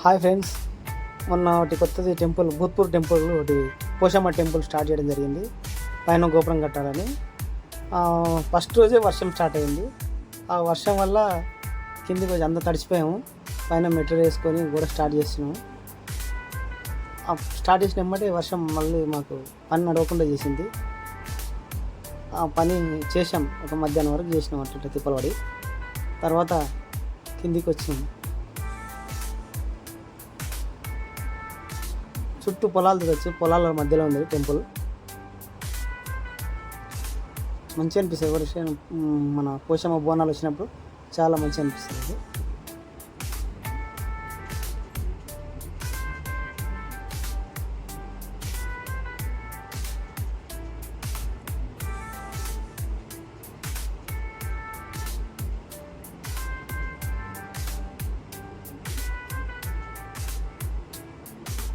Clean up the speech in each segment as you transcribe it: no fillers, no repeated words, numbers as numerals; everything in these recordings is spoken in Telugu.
హాయ్ ఫ్రెండ్స్, మొన్న ఒకటి కొత్తది టెంపుల్ భూత్పూర్ టెంపుల్ ఒకటి పోషమ్మ టెంపుల్ స్టార్ట్ చేయడం జరిగింది. పైన గోపురం కట్టాలని ఫస్ట్ రోజే వర్షం స్టార్ట్ అయింది. ఆ వర్షం వల్ల కిందికి వచ్చి అంతా తడిచిపోయాము. పైన మెటీరియల్ వేసుకొని కూడా స్టార్ట్ చేసినాము. స్టార్ట్ చేసిన వెంబడే వర్షం మళ్ళీ మాకు పని నడవకుండా చేసింది. ఆ పని చేసాం, ఒక మధ్యాహ్నం వరకు చేసినాం అట్లా తిప్పలవాడి. తర్వాత కిందికి వచ్చినాం. చుట్టూ పొలాలు తెచ్చి పొలాల మధ్యలో ఉంది టెంపుల్. మంచిగా అనిపిస్తుంది. వర్షం మన పోషమ్మ బోనాలు వచ్చినప్పుడు చాలా మంచిగా అనిపిస్తుంది.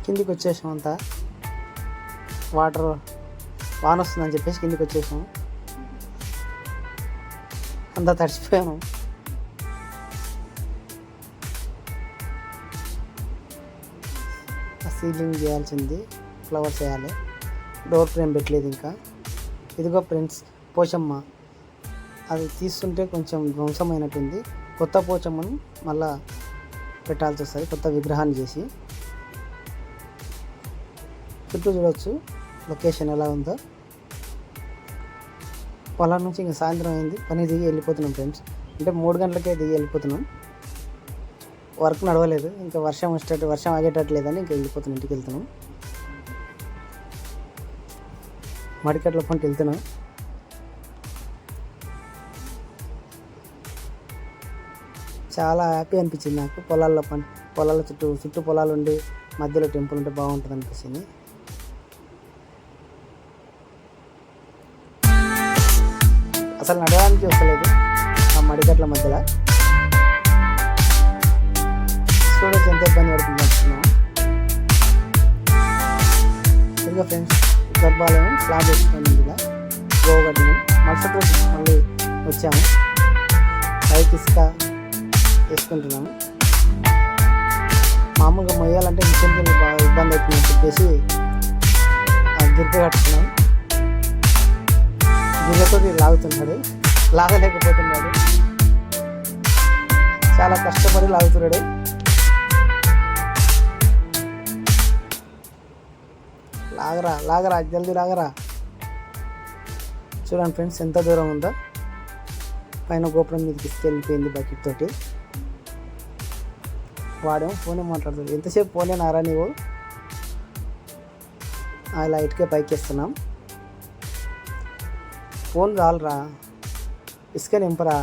కిందికి వచ్చేసాం. అంతా వాన వస్తుందని చెప్పేసి కిందికి వచ్చేసాము. అంతా తడిచిపోయాము. సీలింగ్ చేయాల్సింది, ఫ్లవర్స్ వేయాలి. డోర్ ఫ్రేమ్ పెట్టలేదు ఇంకా. ఇదిగో ఫ్రెండ్స్, పోచమ్మ అది తీస్తుంటే కొంచెం ధ్వంసమైనట్టుంది. కొత్త పోచమ్మను మళ్ళా పెట్టాల్సి వస్తుంది, కొత్త విగ్రహాన్ని చేసి. చుట్టూ చూడవచ్చు లొకేషన్ ఎలా ఉందో. పొలం నుంచి ఇంకా సాయంత్రం అయింది, పని దిగి వెళ్ళిపోతున్నాం ఫ్రెండ్స్. అంటే 3 గంటలకే దిగి వెళ్ళిపోతున్నాం. వర్క్ నడవలేదు, ఇంకా వర్షం ఆగేటట్లేదని ఇంకా వెళ్ళిపోతున్నాం, ఇంటికి వెళ్తున్నాం. మడికట్ల పంట వెళ్తున్నాం. చాలా హ్యాపీ అనిపించింది నాకు. పొలాల చుట్టూ పొలాలు ఉండి మధ్యలో టెంపుల్ ఉంటే బాగుంటుంది అనిపించింది. అసలు నడవడానికి వస్తలేదు ఆ మడిగట్ల మధ్యలో. స్టూడెంట్స్ ఎంత ఇబ్బంది పడుతుంది అనుకున్నాం. ఇంకా ఫ్రెండ్స్, గర్భాలయం స్లాబ్ వేసుకొని ఇలా గోగట్టినాం. మరుసటి రోజు మళ్ళీ వచ్చాము. పైకి ఇసుక వేసుకుంటున్నాము. మామూలుగా మొయ్యాలంటే మిషన్కి బాగా ఇబ్బంది అవుతుందని చెప్పేసి గిరిక కట్టుకున్నాం. గిన్నెతో లాగలేకపోతున్నాడు. చాలా కష్టపడి లాగుతున్నాడు. లాగరా జల్దీ లాగరా. చూడండి ఫ్రెండ్స్, ఎంత దూరం ఉందో. పైన గోపురం మీదకి తీసుకెళ్ళిపోయింది బకెట్ తోటి. వాడేమో ఫోనే మాట్లాడుతాడు. ఎంతసేపు ఫోనే నారా నీవు. ఇలా ఇటుకే పైకి వేస్తున్నాం. ఫోన్ రాలరా, ఇసుక నింపరా.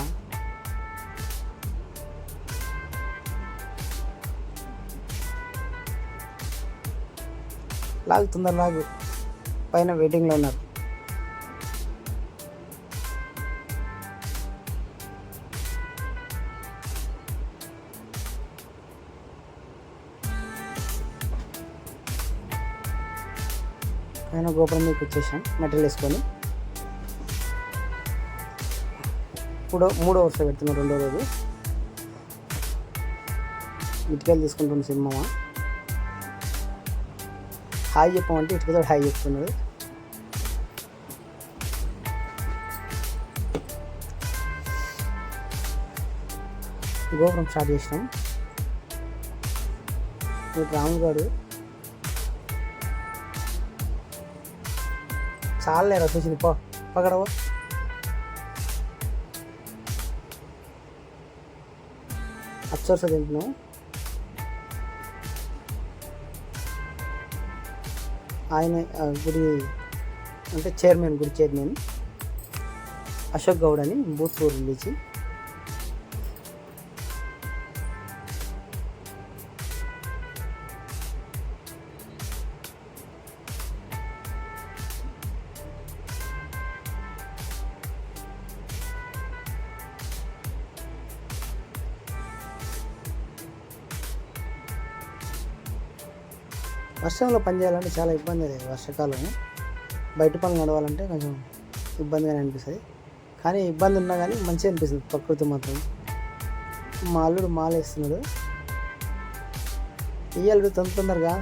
లాగు. పైన వెయిటింగ్లో ఉన్నారు. పైన గోపురం మీకు వచ్చేసాం మెటీరియల్ వేసుకొని. ఇప్పుడు 3వ వరుస పెడుతున్నాం, 2వ రోజు. ఇటుకలు తీసుకుంటున్న సినిమా. హాయ్ చెప్పమంటే ఇటుకతో హాయ్ చెప్తున్నాడు. గోపురం స్టార్ట్ చేసినాం. ఇప్పుడు రాములు గారు చాలా లేరా చూసింది. పగడవో. అచ్చర్స తింటున్నాం. ఆయన గుడి అంటే గుడి చైర్మన్ అశోక్ గౌడ్ అని భూత్పూర్ నుంచి. వర్షంలో పని చేయాలంటే చాలా ఇబ్బంది. అది వర్షాకాలం బయట పనులు నడవాలంటే కొంచెం ఇబ్బందిగానే అనిపిస్తుంది. కానీ ఇబ్బంది ఉన్నా కానీ మంచిగా అనిపిస్తుంది ప్రకృతి మాత్రం. మా అల్లుడు మాల వేస్తున్నాడు. ఇయ్యాలి తొందరగా